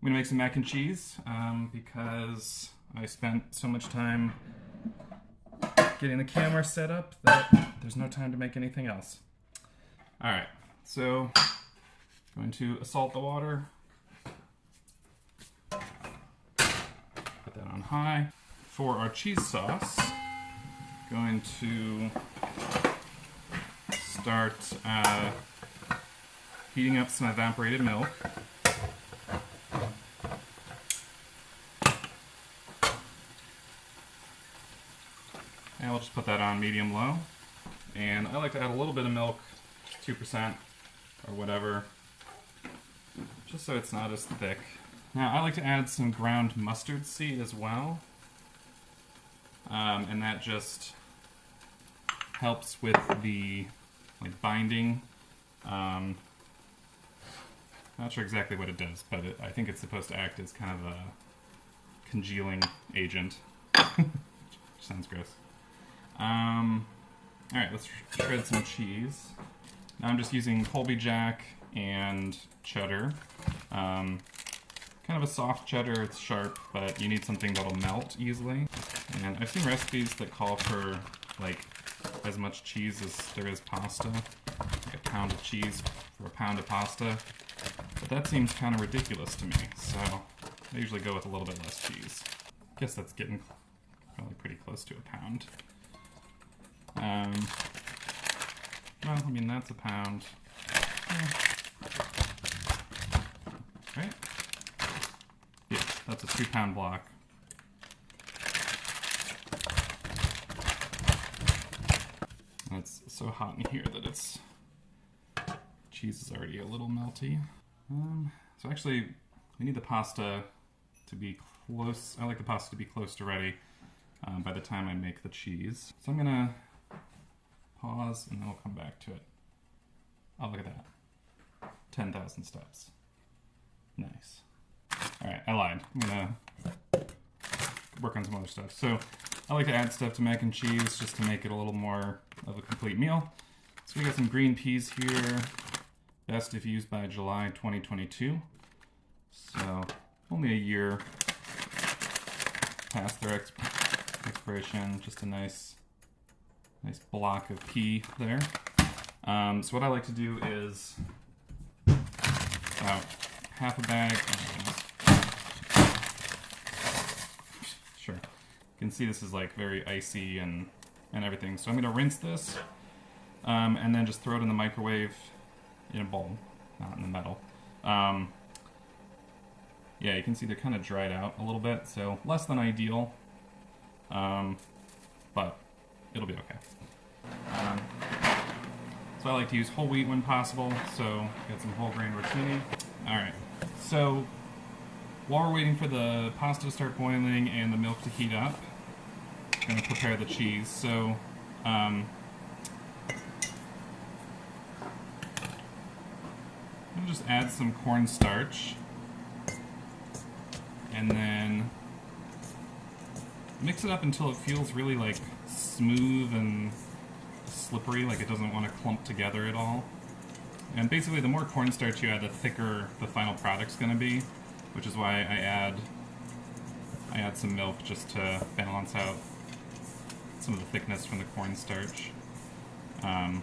I'm gonna make some mac and cheese because I spent so much time getting the camera set up that there's no time to make anything else. All right, so going to salt the water. Put that on high. For our cheese sauce, going to start heating up some evaporated milk. And we'll just put that on medium-low. And I like to add a little bit of milk, 2% or whatever, just so it's not as thick. Now I like to add some ground mustard seed as well. And that just helps with the binding. Not sure exactly what it does, but I think it's supposed to act as kind of a congealing agent. Sounds gross. Alright, let's shred some cheese. Now I'm just using Colby Jack and cheddar. Kind of a soft cheddar, it's sharp, but you need something that'll melt easily. And I've seen recipes that call for as much cheese as there is pasta. Like a pound of cheese for a pound of pasta. But that seems kind of ridiculous to me, so I usually go with a little bit less cheese. I guess that's getting probably pretty close to a pound. Well, I mean, that's a pound. Right? Yeah, that's a 2-pound block. And it's so hot in here that cheese is already a little melty. So actually, we need the pasta to be close. I like the pasta to be close to ready by the time I make the cheese. So I'm gonna pause and then we'll come back to it. Oh, look at that. 10,000 steps. Nice. Alright, I lied. I'm gonna work on some other stuff. So I like to add stuff to mac and cheese just to make it a little more of a complete meal. So we got some green peas here. Best if used by July 2022. So only a year past their expiration. Just a nice block of pea there. So what I like to do is about half a bag. Sure. You can see this is very icy and everything. So I'm going to rinse this and then just throw it in the microwave in a bowl, not in the metal. Yeah, you can see they're kind of dried out a little bit, so less than ideal, but it'll be okay. So I like to use whole wheat when possible, so get some whole grain rotini. Alright, so while we're waiting for the pasta to start boiling and the milk to heat up, I'm going to prepare the cheese. So I'm going to just add some cornstarch and then mix it up until it feels really smooth and slippery, like it doesn't want to clump together at all. And basically the more cornstarch you add, the thicker the final product's going to be, which is why I add some milk just to balance out some of the thickness from the cornstarch. So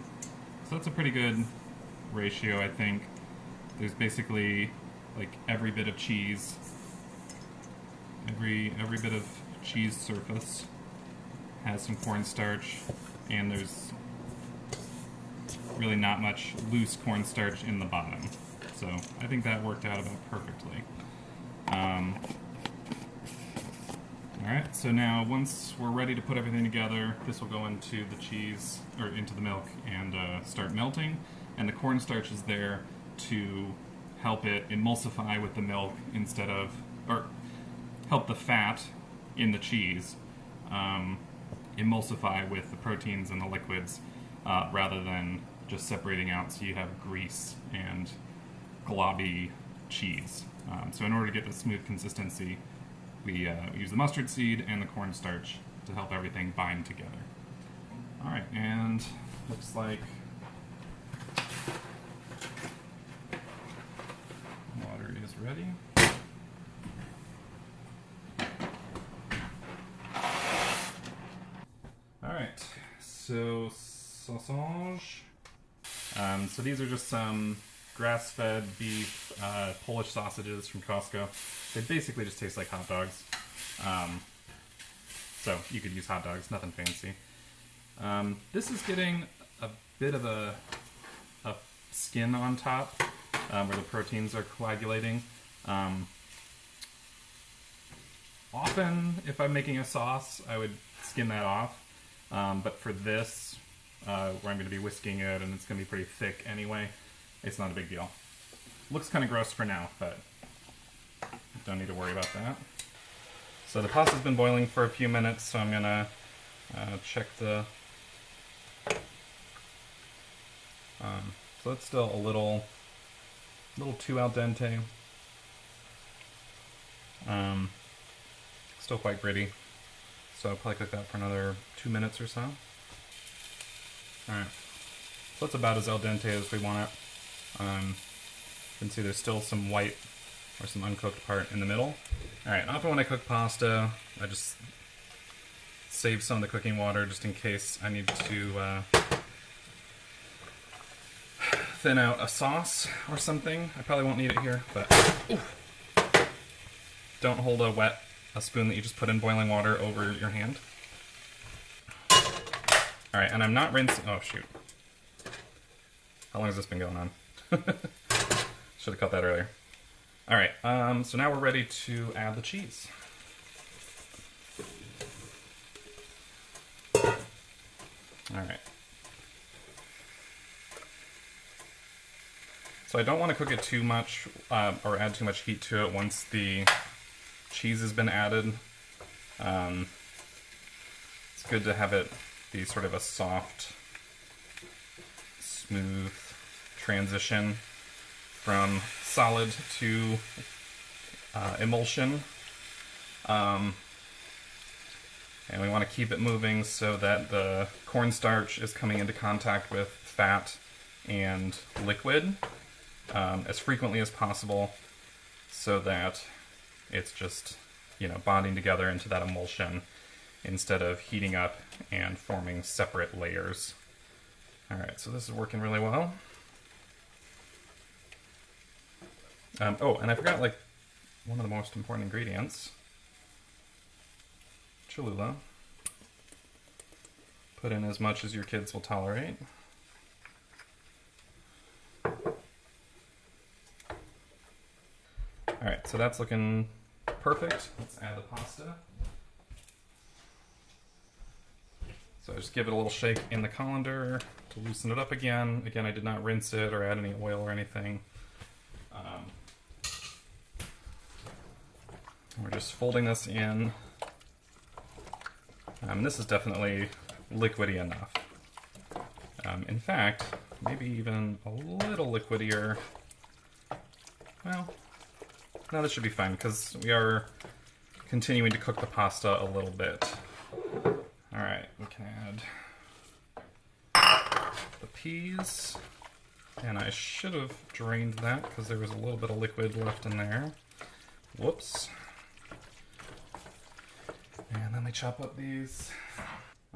that's a pretty good ratio, I think. There's basically every bit of cheese, every bit of cheese surface has some cornstarch, and there's really not much loose cornstarch in the bottom. So I think that worked out about perfectly. Alright, so now once we're ready to put everything together, this will go into the cheese, or into the milk, and start melting. And the cornstarch is there to help it emulsify with the milk instead of, or help the fat in the cheese emulsify with the proteins and the liquids rather than just separating out so you have grease and globby cheese. So in order to get the smooth consistency, we use the mustard seed and the cornstarch to help everything bind together. Alright, and looks like water is ready. so sausage. So these are just some grass-fed beef Polish sausages from Costco. They basically just taste like hot dogs. So you could use hot dogs, nothing fancy. This is getting a bit of a skin on top where the proteins are coagulating. Often, if I'm making a sauce, I would skin that off. But for this, where I'm going to be whisking it and it's going to be pretty thick anyway, it's not a big deal. Looks kind of gross for now, but don't need to worry about that. So the pasta's been boiling for a few minutes, so I'm going to check the... so it's still a little too al dente. Still quite gritty. So I'll probably cook that for another 2 minutes or so. Alright. So it's about as al dente as we want it. You can see there's still some white or some uncooked part in the middle. Alright, often when I cook pasta, I just save some of the cooking water just in case I need to thin out a sauce or something. I probably won't need it here, but don't hold a spoon that you just put in boiling water over your hand. Alright, and I'm not rinsing... Oh, shoot. How long has this been going on? Should have cut that earlier. Alright, so now we're ready to add the cheese. Alright. So I don't want to cook it too much, or add too much heat to it once the cheese has been added. It's good to have it be sort of a soft, smooth transition from solid to emulsion. And we want to keep it moving so that the cornstarch is coming into contact with fat and liquid as frequently as possible, so that it's just, bonding together into that emulsion instead of heating up and forming separate layers. Alright, so this is working really well. Oh, and I forgot, one of the most important ingredients. Cholula. Put in as much as your kids will tolerate. Alright, so that's looking perfect. Let's add the pasta. So just give it a little shake in the colander to loosen it up again. Again, I did not rinse it or add any oil or anything. We're just folding this in. This is definitely liquidy enough. In fact, maybe even a little liquidier. Well, no, this should be fine because we are continuing to cook the pasta a little bit. Alright, we can add the peas. And I should have drained that because there was a little bit of liquid left in there. Whoops. And then we chop up these.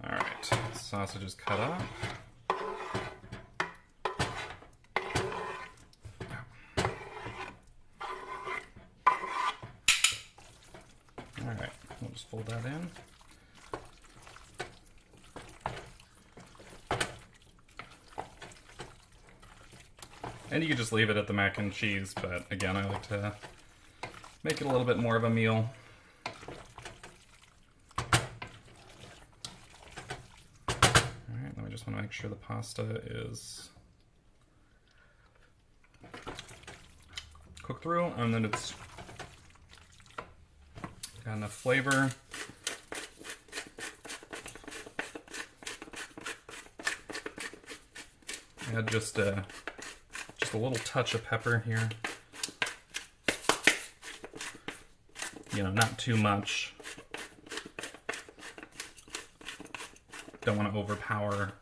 Alright, sausage is cut up. Alright, we'll just fold that in. And you could just leave it at the mac and cheese, but again, I like to make it a little bit more of a meal. Alright, then we just want to make sure the pasta is cooked through, and then it's got enough flavor. Add just a little touch of pepper here. Not too much. Don't want to overpower,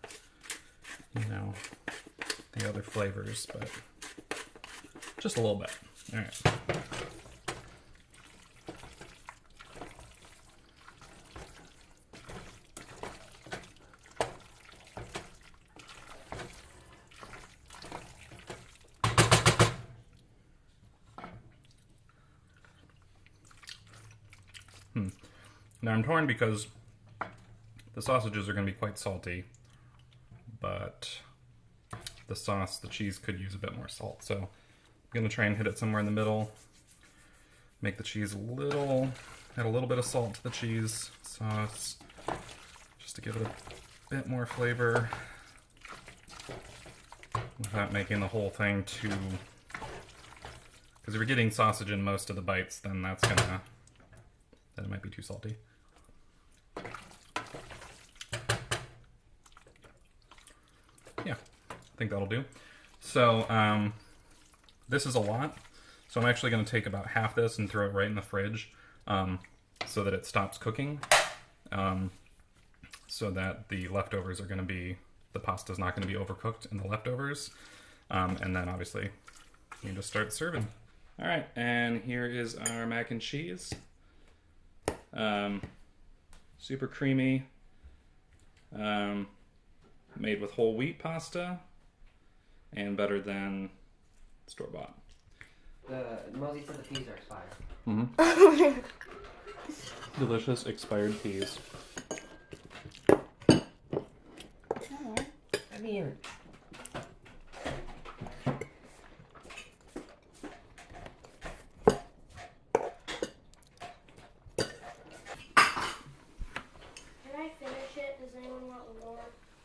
the other flavors, but just a little bit. All right. Now I'm torn because the sausages are going to be quite salty, but the sauce, the cheese could use a bit more salt. So I'm going to try and hit it somewhere in the middle. Make the cheese add a little bit of salt to the cheese sauce, just to give it a bit more flavor, without making the whole thing too, because if you're getting sausage in most of the bites, then then it might be too salty. Yeah, I think that'll do. So this is a lot. So I'm actually going to take about half this and throw it right in the fridge so that it stops cooking, so that the leftovers are going to be, the pasta's not going to be overcooked in the leftovers. And then obviously you can just start serving. All right, and here is our mac and cheese. Super creamy, made with whole wheat pasta, and better than store-bought. Mosey said the peas are expired. Mm-hmm. Delicious expired peas. I mean,